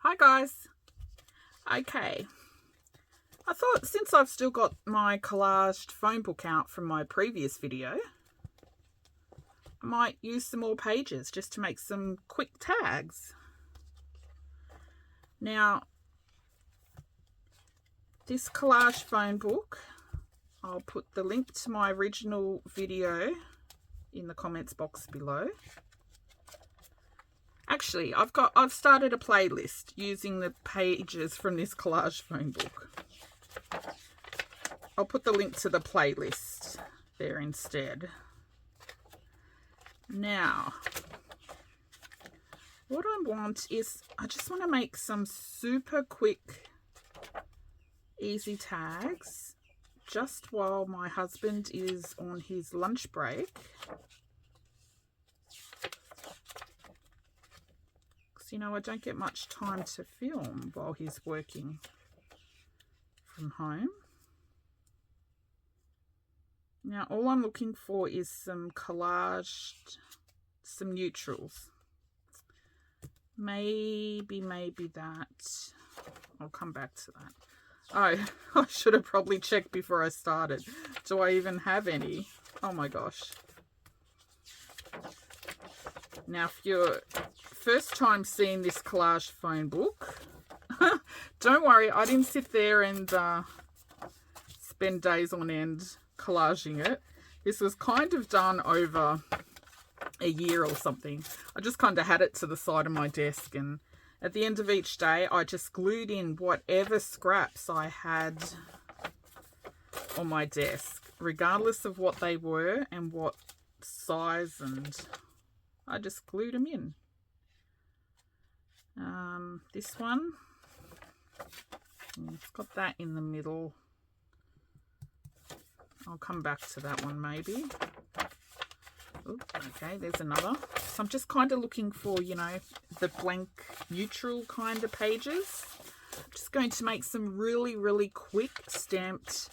Hi guys. Okay, I thought since I've still got my collaged phone book out from my previous video, I might use some more pages just to make some quick tags. Now, this collage phone book, I'll put the link to my original video in the comments box below. Actually, I've started a playlist using the pages from this collage phone book. I'll put the link to the playlist there instead. Now, what I want is, I just want to make some super quick, easy tags just while my husband is on his lunch break. You know, I don't get much time to film while he's working from home. Now, all I'm looking for is some collaged, some neutrals. Maybe that. I'll come back to that. Oh, I should have probably checked before I started. Do I even have any? Oh my gosh. Now, if you're first time seeing this collage phone book, don't worry, I didn't sit there and spend days on end collaging it. This was kind of done over a year or something. I just kind of had it to the side of my desk, and at the end of each day I just glued in whatever scraps I had on my desk, regardless of what they were and what size, and I just glued them in. This one, it's got that in the middle. I'll come back to that one maybe. Oops, okay, there's another. So I'm just kind of looking for, you know, the blank neutral kind of pages. I'm just going to make some really quick stamped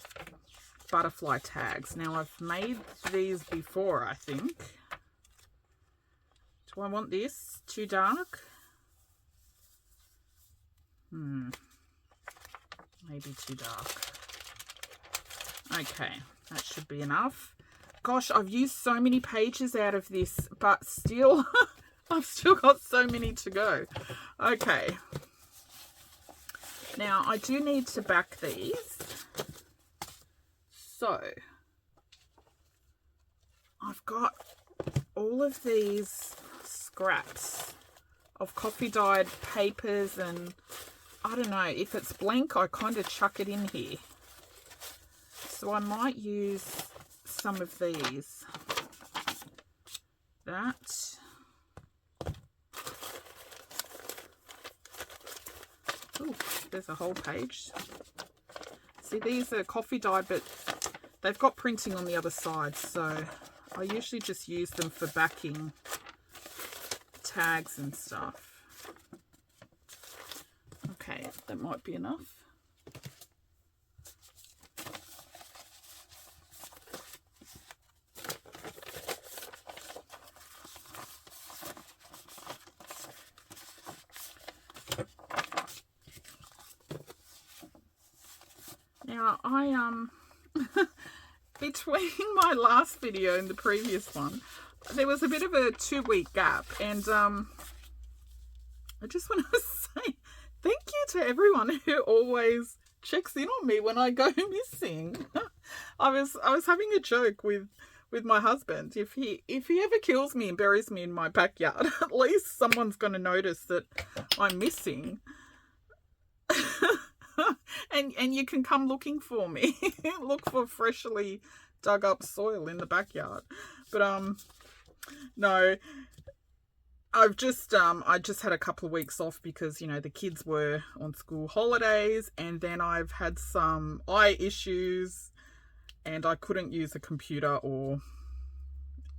butterfly tags. Now, I've made these before, I think. Do I want this too dark? Maybe too dark. Okay, that should be enough. Gosh, I've used so many pages out of this, but still, I've still got so many to go. Okay. Now, I do need to back these. So, I've got all of these scraps of coffee dyed papers, and I don't know, if it's blank I kind of chuck it in here. So I might use some of these. That. Ooh, there's a whole page. See, these are coffee dyed, but they've got printing on the other side, so I usually just use them for backing tags and stuff. Okay, that might be enough. Now, between my last video and the previous one, there was a bit of a 2-week gap, and I just want to say thank you to everyone who always checks in on me when I go missing. I was having a joke with my husband. If he ever kills me and buries me in my backyard, at least someone's going to notice that I'm missing. and you can come looking for me. Look for freshly dug up soil in the backyard. But no, I just had a couple of weeks off because, you know, the kids were on school holidays, and then I've had some eye issues and I couldn't use a computer or,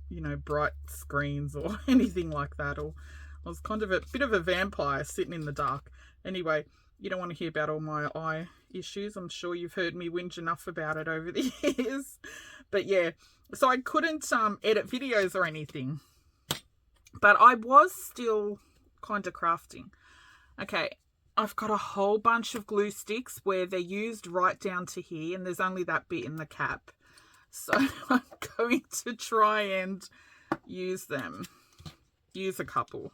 you know, bright screens or anything like that. Or I was kind of a bit of a vampire sitting in the dark. Anyway, you don't want to hear about all my eye issues. I'm sure you've heard me whinge enough about it over the years. But yeah, so I couldn't edit videos or anything. But I was still kind of crafting. Okay, I've got a whole bunch of glue sticks where they're used right down to here, and there's only that bit in the cap. So I'm going to try and use them. Use a couple.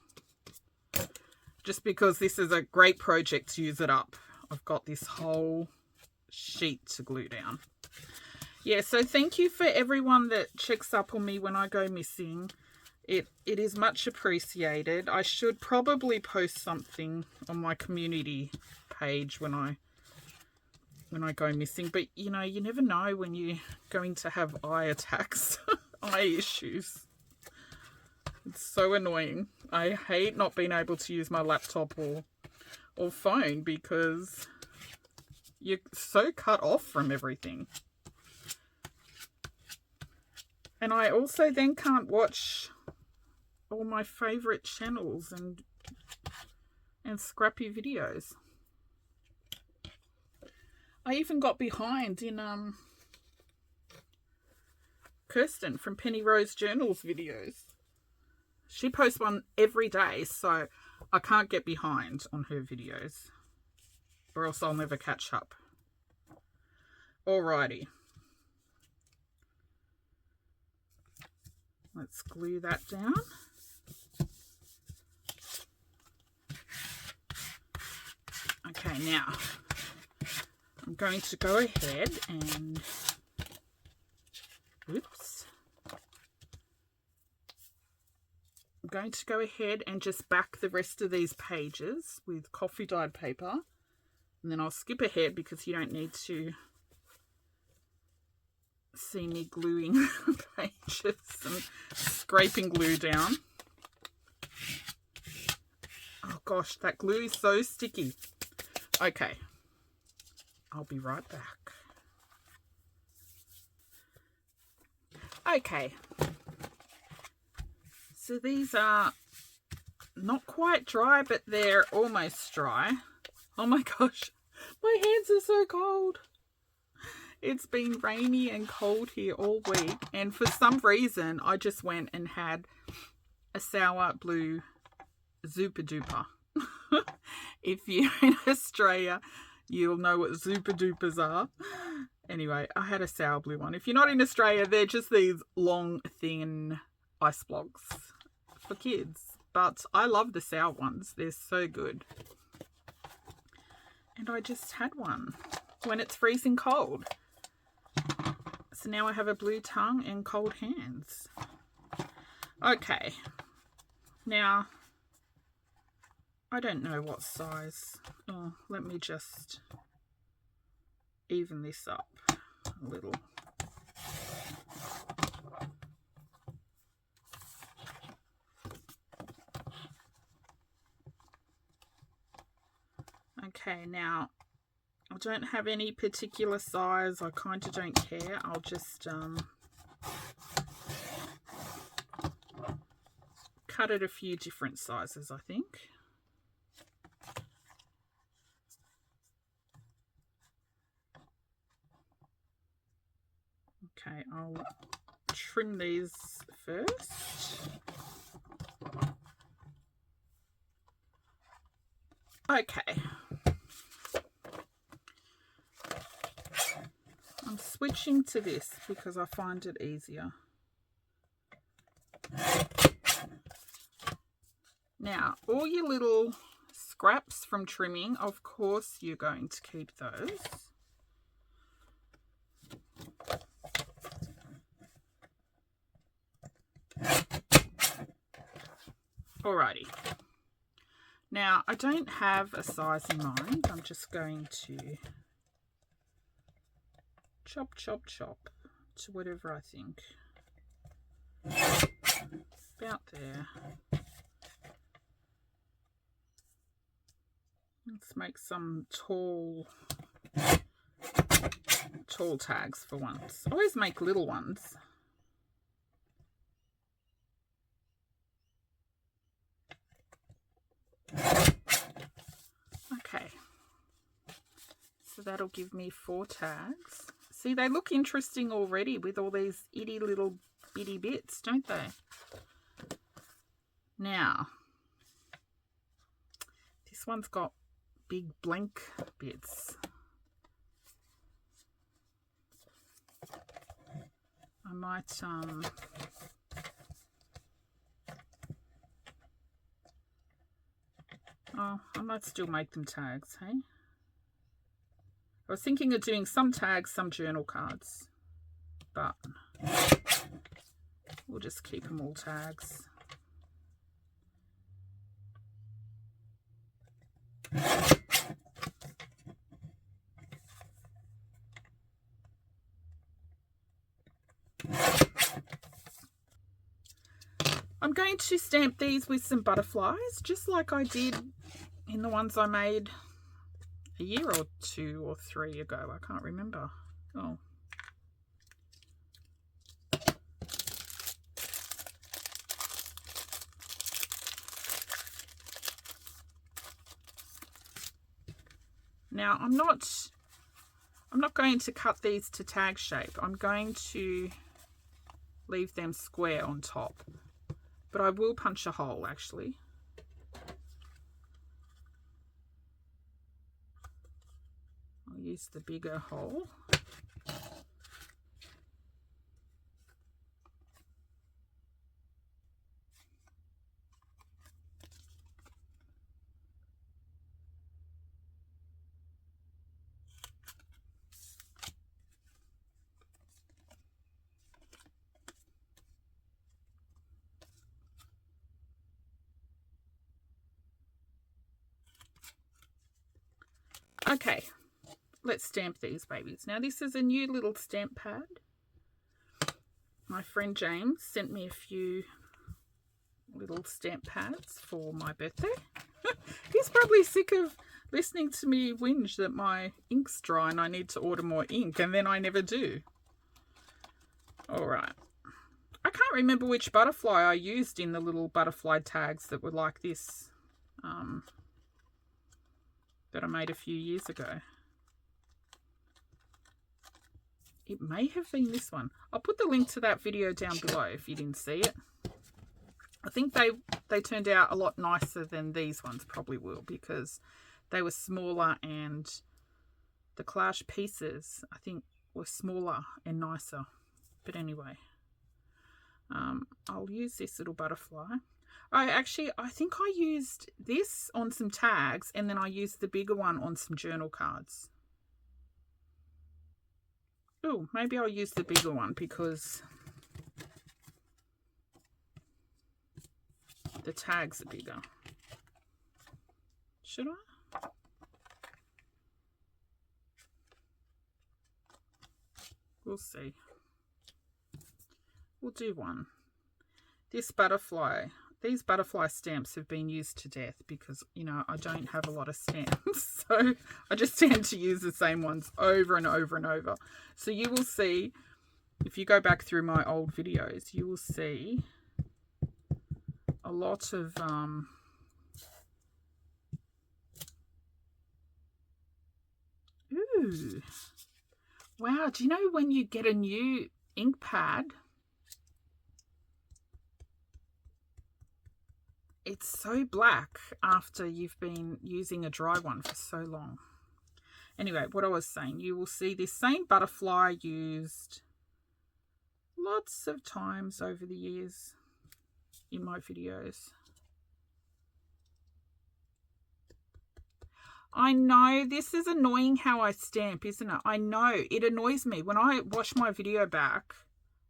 Just because this is a great project to use it up. I've got this whole sheet to glue down. Yeah, so thank you for everyone that checks up on me when I go missing. It is much appreciated. I should probably post something on my community page when I go missing, but you know, you never know when you're going to have eye attacks, eye issues. It's so annoying. I hate not being able to use my laptop or phone because you're so cut off from everything. And I also then can't watch all my favorite channels and scrappy videos. I even got behind in Kirsten from Penny Rose Journals videos. She posts one every day, so I can't get behind on her videos, or else I'll never catch up. Alrighty. Let's glue that down. Okay, now I'm going to go ahead and, oops. I'm going to go ahead and just back the rest of these pages with coffee dyed paper. And then I'll skip ahead because you don't need to see me gluing pages and scraping glue down. Oh gosh, that glue is so sticky. Okay, I'll be right back. Okay, so these are not quite dry, but they're almost dry. Oh my gosh, my hands are so cold. It's been rainy and cold here all week, and for some reason I just went and had a sour blue Zupa Duper. If you're in Australia, you'll know what Zupa Dupas are. Anyway, I had a sour blue one. If you're not in Australia, they're just these long, thin ice blocks for kids. But I love the sour ones. They're so good. And I just had one when it's freezing cold. So now I have a blue tongue and cold hands. Okay. Now, I don't know what size. Oh, let me just even this up a little. Okay, now I don't have any particular size. I kind of don't care. I'll just cut it a few different sizes, I think. Okay, I'll trim these first. Okay. I'm switching to this because I find it easier. Now, all your little scraps from trimming, of course, you're going to keep those. Alrighty. Now, I don't have a size in mind. I'm just going to chop, chop, chop to whatever I think. About there. Let's make some tall tags for once. I always make little ones. Okay, so that'll give me 4 tags. See, they look interesting already with all these itty little bitty bits, don't they? Now, this one's got big blank bits. I might oh, I might still make them tags, hey? I was thinking of doing some tags, some journal cards, but we'll just keep them all tags. I'm going to stamp these with some butterflies, just like I did in the ones I made a year or 2 or 3 ago. I can't remember. Oh. Now I'm not going to cut these to tag shape. I'm going to leave them square on top. But I will punch a hole actually. I'll use the bigger hole. Okay, let's stamp these babies. Now this is a new little stamp pad. My friend James sent me a few little stamp pads for my birthday. He's probably sick of listening to me whinge that my ink's dry and I need to order more ink, and then I never do. All right. I can't remember which butterfly I used in the little butterfly tags that were like this. That I made a few years ago. It may have been this one. I'll put the link to that video down below if you didn't see it. I think they turned out a lot nicer than these ones probably will, because they were smaller and the collage pieces I think were smaller and nicer. But anyway, I'll use this little butterfly. I think I used this on some tags and then I used the bigger one on some journal cards. Oh, maybe I'll use the bigger one because the tags are bigger. Should I? We'll see. We'll do one. This butterfly. These butterfly stamps have been used to death because, you know, I don't have a lot of stamps. So I just tend to use the same ones over and over and over. So you will see, if you go back through my old videos, you will see a lot of ooh. Wow, do you know when you get a new ink pad, it's so black after you've been using a dry one for so long. Anyway, what I was saying, you will see this same butterfly used lots of times over the years in my videos. I know this is annoying how I stamp, isn't it? I know it annoys me. When I watch my video back,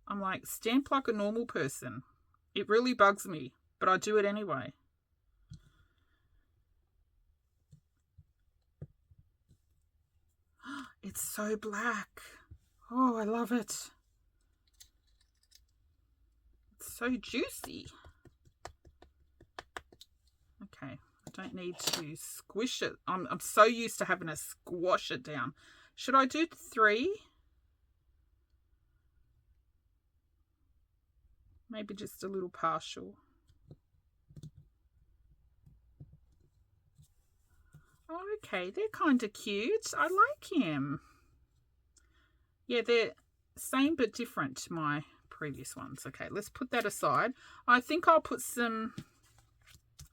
I'm like, stamp like a normal person. It really bugs me. But I do it anyway. It's so black. Oh, I love it. It's so juicy. Okay, I don't need to squish it. I'm so used to having to squash it down. Should I do 3? Maybe just a little partial. Okay, they're kind of cute. I like him. Yeah, they're same but different to my previous ones. Okay, let's put that aside. I think I'll put some...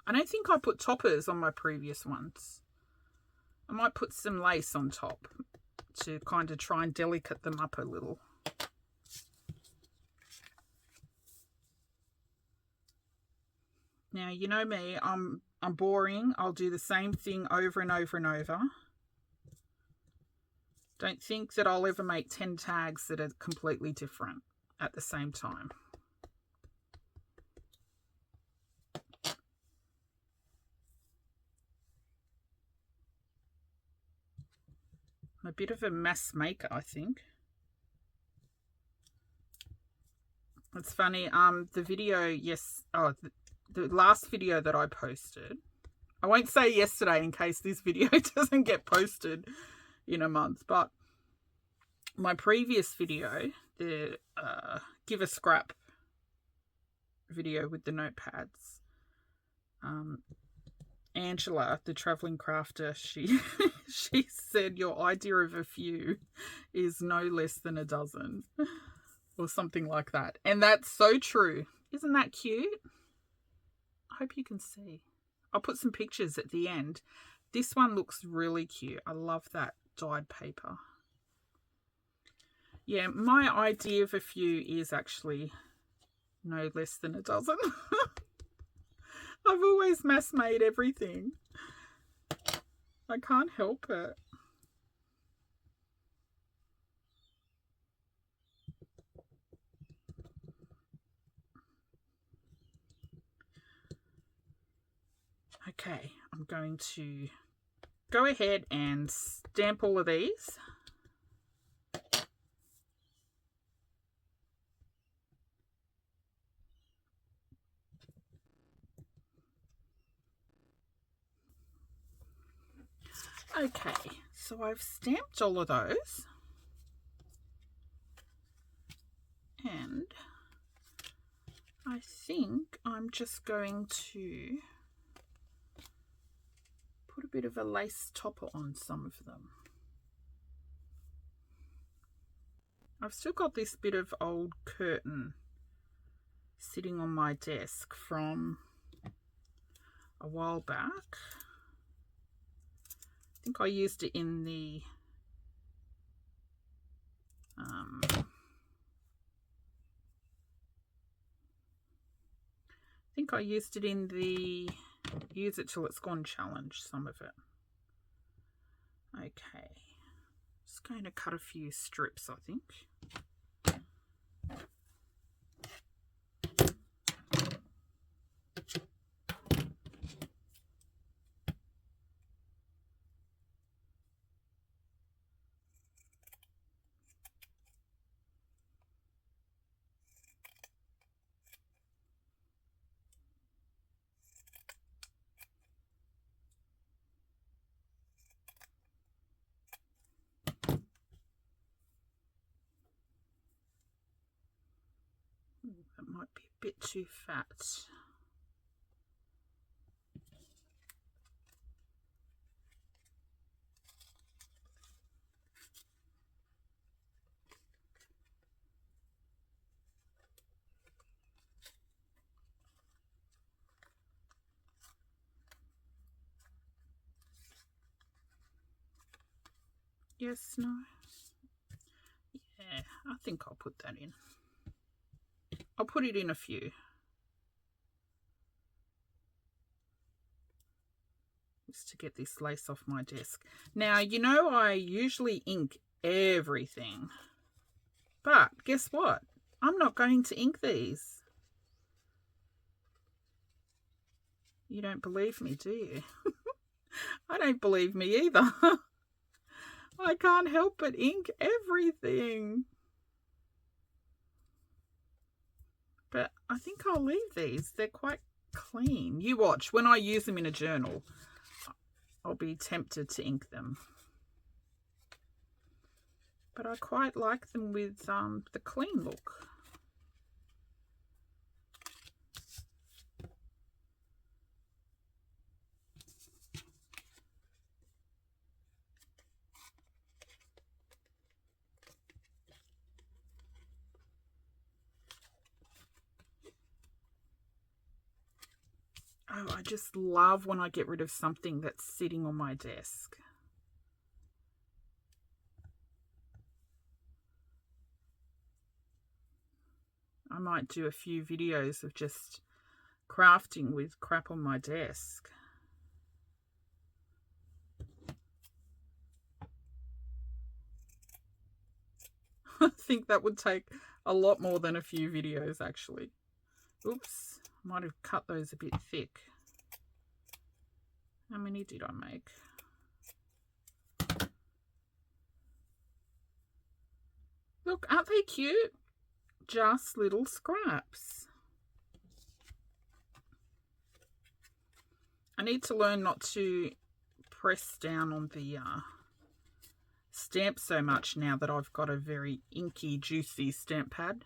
I don't think I put toppers on my previous ones. I might put some lace on top to kind of try and delicate them up a little. Now, you know me, I'm boring. I'll do the same thing over and over and over. Don't think that I'll ever make 10 tags that are completely different at the same time. I'm a bit of a mess maker, I think. It's funny, the video, the last video that I posted, I won't say yesterday in case this video doesn't get posted in a month, but my previous video, the Give a Scrap video with the notepads, Angela, the traveling crafter, she she said your idea of a few is no less than a dozen or something like that. And that's so true. Isn't that cute? I hope you can see. I'll put some pictures at the end. This one looks really cute. I love that dyed paper. Yeah, my idea of a few is actually no less than a dozen. I've always mass made everything. I can't help it. Okay, I'm going to go ahead and stamp all of these. Okay, so I've stamped all of those. And I think I'm just going to put a bit of a lace topper on some of them. I've still got this bit of old curtain sitting on my desk from a while back. I think I used it in the Use It Till It's Gone challenge, some of it. Okay, just going to cut a few strips, I think. That might be a bit too fat. Yes, no. Yeah, I think I'll put that in. I'll put it in a few. Just to get this lace off my desk. Now, you know I usually ink everything. But guess what? I'm not going to ink these. You don't believe me, do you? I don't believe me either. I can't help but ink everything. But I think I'll leave these. They're quite clean. You watch. When I use them in a journal, I'll be tempted to ink them. But I quite like them with the clean look. Oh, I just love when I get rid of something that's sitting on my desk. I might do a few videos of just crafting with crap on my desk. I think that would take a lot more than a few videos, actually. Oops, might have cut those a bit thick. How many did I make? Look, aren't they cute? Just little scraps. I need to learn not to press down on the stamp so much now that I've got a very inky, juicy stamp pad.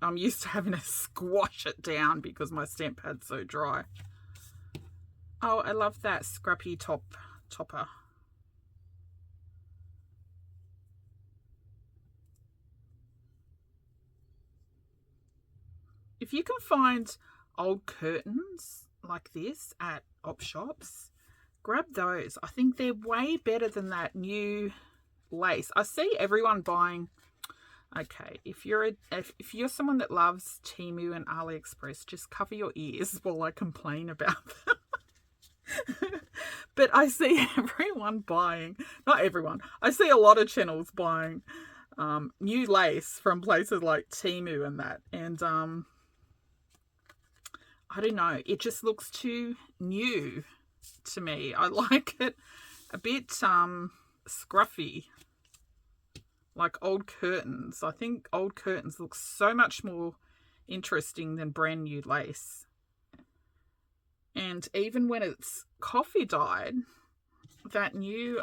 I'm used to having to squash it down because my stamp pad's so dry. Oh, I love that scrappy topper. If you can find old curtains like this at op shops, grab those. I think they're way better than that new lace. I see everyone buying. Okay, if you're someone that loves Temu and AliExpress, just cover your ears while I complain about them. But I see everyone buying, not everyone, I see a lot of channels buying new lace from places like Temu and that. And I don't know, it just looks too new to me. I like it a bit scruffy, like old curtains. I think old curtains look so much more interesting than brand new lace. And even when it's coffee dyed, that new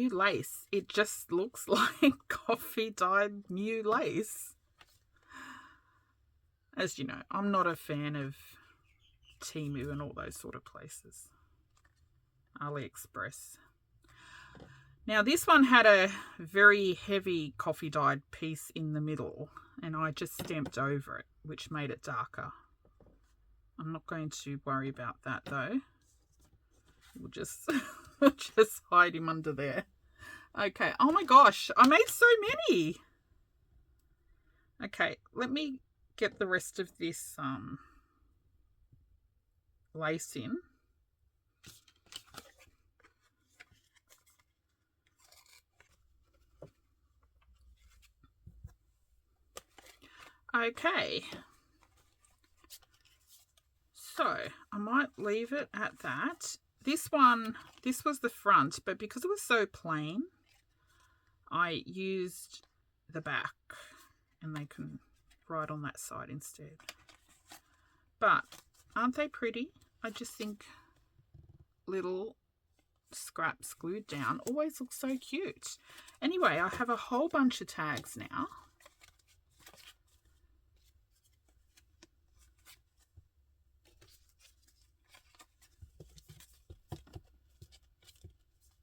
lace, it just looks like coffee dyed new lace. As you know, I'm not a fan of Temu and all those sort of places. AliExpress. Now this one had a very heavy coffee dyed piece in the middle, and I just stamped over it, which made it darker. I'm not going to worry about that though. We'll just just hide him under there. Okay. Oh my gosh, I made so many. Okay, let me get the rest of this lace in. Okay, so I might leave it at that. This was the front, but because it was so plain, I used the back, and they can write on that side instead. But aren't they pretty? I just think little scraps glued down always look so cute. Anyway, I have a whole bunch of tags now.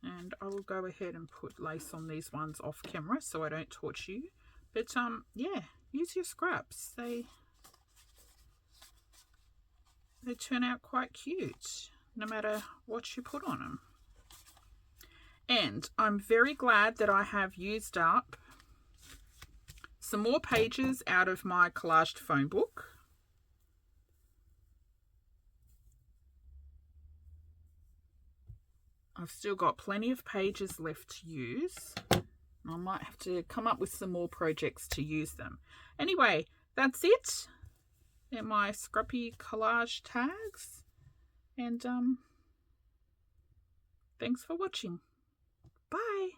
And I will go ahead and put lace on these ones off camera so I don't torch you. But yeah, use your scraps. They turn out quite cute no matter what you put on them. And I'm very glad that I have used up some more pages out of my collaged phone book. I've still got plenty of pages left to use. I might have to come up with some more projects to use them. Anyway, that's it. They're my scrappy collage tags. And thanks for watching. Bye.